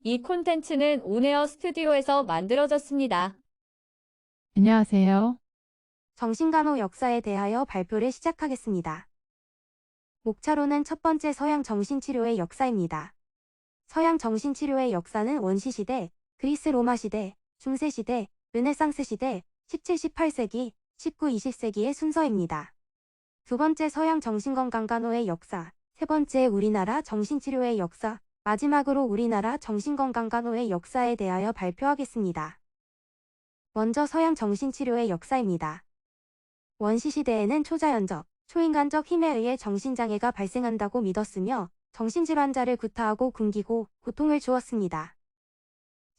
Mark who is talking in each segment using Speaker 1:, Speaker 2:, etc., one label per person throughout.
Speaker 1: 이 콘텐츠는 온에어 스튜디오에서 만들어졌습니다.
Speaker 2: 안녕하세요.
Speaker 3: 정신간호 역사에 대하여 발표를 시작하겠습니다. 목차로는 첫 번째 서양 정신치료의 역사입니다. 서양 정신치료의 역사는 원시시대, 그리스 로마 시대, 중세시대, 르네상스 시대, 17, 18세기, 19, 20세기의 순서입니다. 두 번째 서양 정신건강간호의 역사, 세 번째 우리나라 정신치료의 역사, 마지막으로 우리나라 정신건강간호의 역사에 대하여 발표하겠습니다. 먼저 서양 정신치료의 역사입니다. 원시시대에는 초자연적, 초인간적 힘에 의해 정신장애가 발생한다고 믿었으며 정신질환자를 구타하고 굶기고 고통을 주었습니다.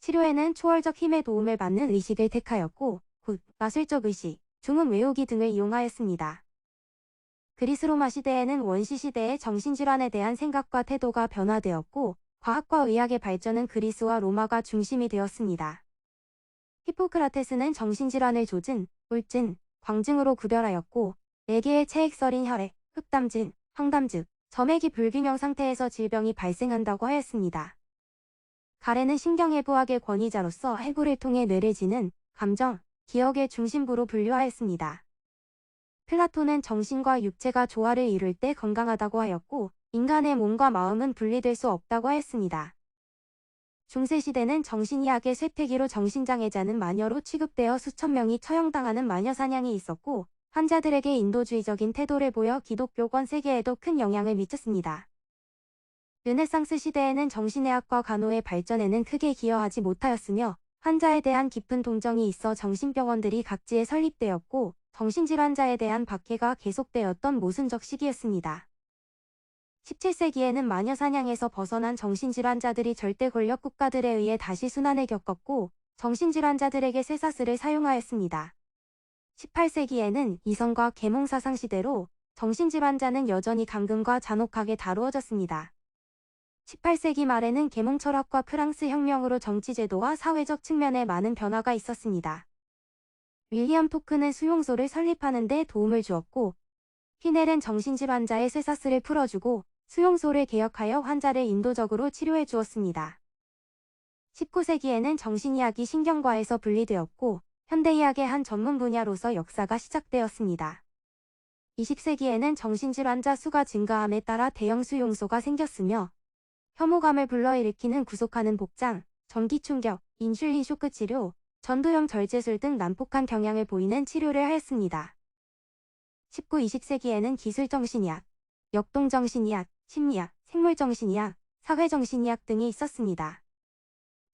Speaker 3: 치료에는 초월적 힘의 도움을 받는 의식을 택하였고 굿, 마술적 의식, 중음 외우기 등을 이용하였습니다. 그리스 로마 시대에는 원시시대의 정신질환에 대한 생각과 태도가 변화되었고 과학과 의학의 발전은 그리스와 로마가 중심이 되었습니다. 히포크라테스는 정신질환을 조증, 우울증, 광증으로 구별하였고 4개의 체액설인 혈액, 흑담증, 황담증, 점액이 불균형 상태에서 질병이 발생한다고 하였습니다. 가렌은 신경해부학의 권위자로서 해부를 통해 뇌를 지는 감정, 기억의 중심부로 분류하였습니다. 플라톤은 정신과 육체가 조화를 이룰 때 건강하다고 하였고 인간의 몸과 마음은 분리될 수 없다고 하였습니다. 중세시대는 정신의학의 쇠퇴기로 정신장애자는 마녀로 취급되어 수천 명이 처형당하는 마녀사냥이 있었고 환자들에게 인도주의적인 태도를 보여 기독교권 세계에도 큰 영향을 미쳤습니다. 르네상스 시대에는 정신의학과 간호의 발전에는 크게 기여하지 못하였으며 환자에 대한 깊은 동정이 있어 정신병원들이 각지에 설립되었고 정신질환자에 대한 박해가 계속되었던 모순적 시기였습니다. 17세기에는 마녀사냥에서 벗어난 정신질환자들이 절대 권력 국가들에 의해 다시 순환을 겪었고 정신질환자들에게 쇠사슬을 사용하였습니다. 18세기에는 이성과 계몽사상 시대로 정신질환자는 여전히 감금과 잔혹하게 다루어졌습니다. 18세기 말에는 계몽 철학과 프랑스 혁명으로 정치제도와 사회적 측면에 많은 변화가 있었습니다. 윌리엄 토크는 수용소를 설립하는 데 도움을 주었고 피넬은 정신질환자의 쇠사슬을 풀어주고 수용소를 개혁하여 환자를 인도적으로 치료해 주었습니다. 19세기에는 정신의학이 신경과에서 분리되었고 현대의학의 한 전문 분야로서 역사가 시작되었습니다. 20세기에는 정신질환자 수가 증가함에 따라 대형 수용소가 생겼으며 혐오감을 불러일으키는 구속하는 복장, 전기충격, 인슐린 쇼크 치료, 전도형 절제술 등 난폭한 경향을 보이는 치료를 하였습니다. 19, 20세기에는 기술정신의학, 역동정신의학, 심리학, 생물정신의학, 사회정신의학 등이 있었습니다.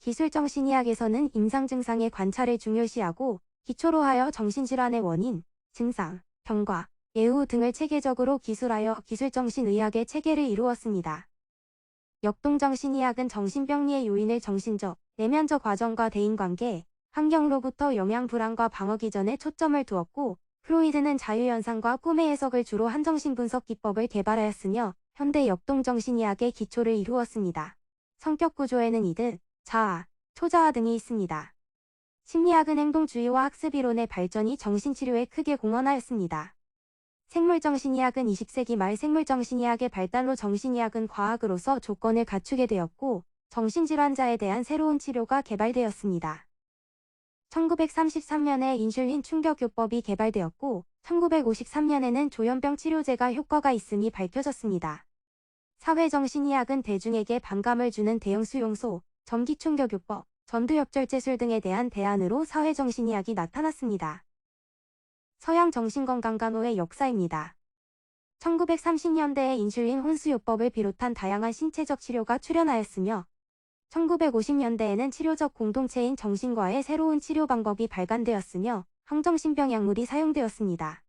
Speaker 3: 기술정신의학에서는 임상증상의 관찰을 중요시하고 기초로 하여 정신질환의 원인, 증상, 경과, 예후 등을 체계적으로 기술하여 기술정신의학의 체계를 이루었습니다. 역동정신의학은 정신병리의 요인을 정신적, 내면적 과정과 대인관계, 환경으로부터 영양 불안과 방어 기전에 초점을 두었고 프로이드는 자유현상과 꿈의 해석을 주로 한 정신분석 기법을 개발하였으며 현대 역동정신의학의 기초를 이루었습니다. 성격 구조에는 이드, 자아, 초자아 등이 있습니다. 심리학은 행동주의와 학습이론의 발전이 정신치료에 크게 공헌하였습니다. 생물정신의학은 20세기 말 생물정신의학의 발달로 정신의학은 과학으로서 조건을 갖추게 되었고 정신질환자에 대한 새로운 치료가 개발되었습니다. 1933년에 인슐린 충격요법이 개발되었고 1953년에는 조현병 치료제가 효과가 있음이 밝혀졌습니다. 사회정신의학은 대중에게 반감을 주는 대형 수용소, 전기충격요법, 전두엽절제술 등에 대한 대안으로 사회정신의학이 나타났습니다. 서양 정신건강간호의 역사입니다. 1930년대에 인슐린 혼수요법을 비롯한 다양한 신체적 치료가 출현하였으며 1950년대에는 치료적 공동체인 정신과의 새로운 치료 방법이 발간되었으며 항정신병 약물이 사용되었습니다.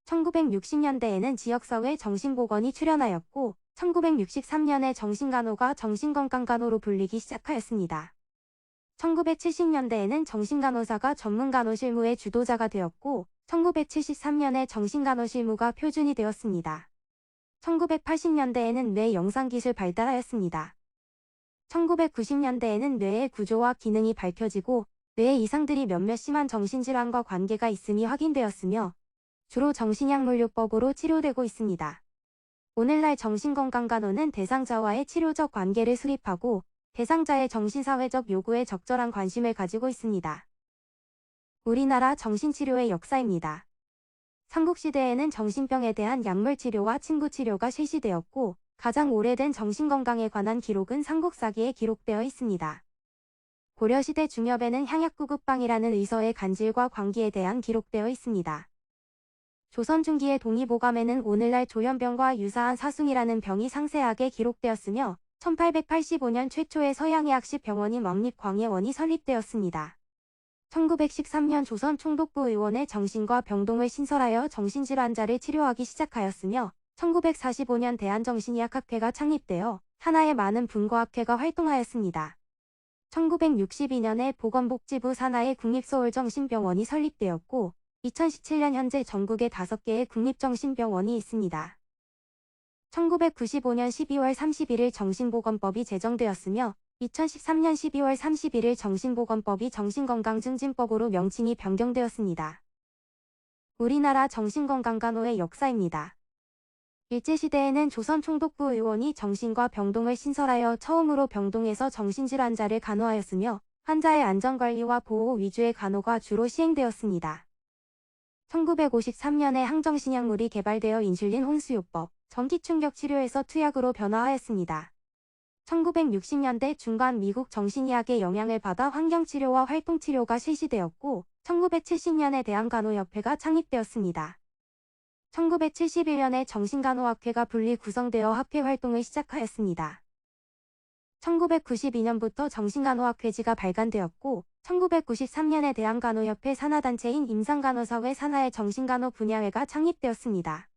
Speaker 3: 1960년대에는 지역사회 정신보건이 출현하였고 1963년에 정신간호가 정신건강간호로 불리기 시작하였습니다. 1970년대에는 정신간호사가 전문간호 실무의 주도자가 되었고 1973년에 정신간호 실무가 표준이 되었습니다. 1980년대에는 뇌 영상기술 발달하였습니다. 1990년대에는 뇌의 구조와 기능이 밝혀지고 뇌의 이상들이 몇몇 심한 정신질환과 관계가 있음이 확인되었으며 주로 정신약물요법으로 치료되고 있습니다. 오늘날 정신건강간호는 대상자와의 치료적 관계를 수립하고 대상자의 정신사회적 요구에 적절한 관심을 가지고 있습니다. 우리나라 정신치료의 역사입니다. 삼국시대에는 정신병에 대한 약물치료와 친구치료가 실시되었고, 가장 오래된 정신건강에 관한 기록은 삼국사기에 기록되어 있습니다. 고려시대 중엽에는 향약구급방이라는 의서의 간질과 광기에 대한 기록되어 있습니다. 조선 중기의 동의보감에는 오늘날 조현병과 유사한 사숭이라는 병이 상세하게 기록되었으며 1885년 최초의 서양의 학식 병원인 왕립광해원이 설립되었습니다. 1913년 조선 총독부 의원의 정신과 병동을 신설하여 정신질환자를 치료하기 시작하였으며 1945년 대한정신의학학회가 창립되어 하나의 많은 분과학회가 활동하였습니다. 1962년에 보건복지부 산하의 국립서울정신병원이 설립되었고 2017년 현재 전국에 5개의 국립정신병원이 있습니다. 1995년 12월 31일 정신보건법이 제정되었으며 2013년 12월 31일 정신보건법이 정신건강증진법으로 명칭이 변경되었습니다. 우리나라 정신건강간호의 역사입니다. 일제시대에는 조선 총독부 의원이 정신과 병동을 신설하여 처음으로 병동에서 정신질환자를 간호하였으며 환자의 안전관리와 보호 위주의 간호가 주로 시행되었습니다. 1953년에 항정신약물이 개발되어 인슐린 혼수요법, 전기충격 치료에서 투약으로 변화하였습니다. 1960년대 중반 미국 정신의학의 영향을 받아 환경치료와 활동치료가 실시되었고 1970년에 대한간호협회가 창립되었습니다. 1971년에 정신간호학회가 분리 구성되어 학회 활동을 시작하였습니다. 1992년부터 정신간호학회지가 발간되었고 1993년에 대한간호협회 산하단체인 임상간호사회 산하의 정신간호 분야회가 창립되었습니다.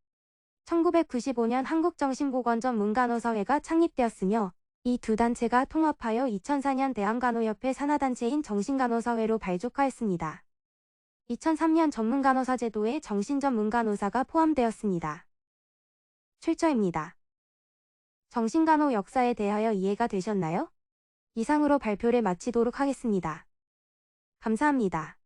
Speaker 3: 1995년 한국정신보건전문간호사회가 창립되었으며 이 두 단체가 통합하여 2004년 대한간호협회 산하단체인 정신간호사회로 발족하였습니다. 2003년 전문간호사 제도에 정신전문간호사가 포함되었습니다. 출처입니다. 정신간호 역사에 대하여 이해가 되셨나요? 이상으로 발표를 마치도록 하겠습니다. 감사합니다.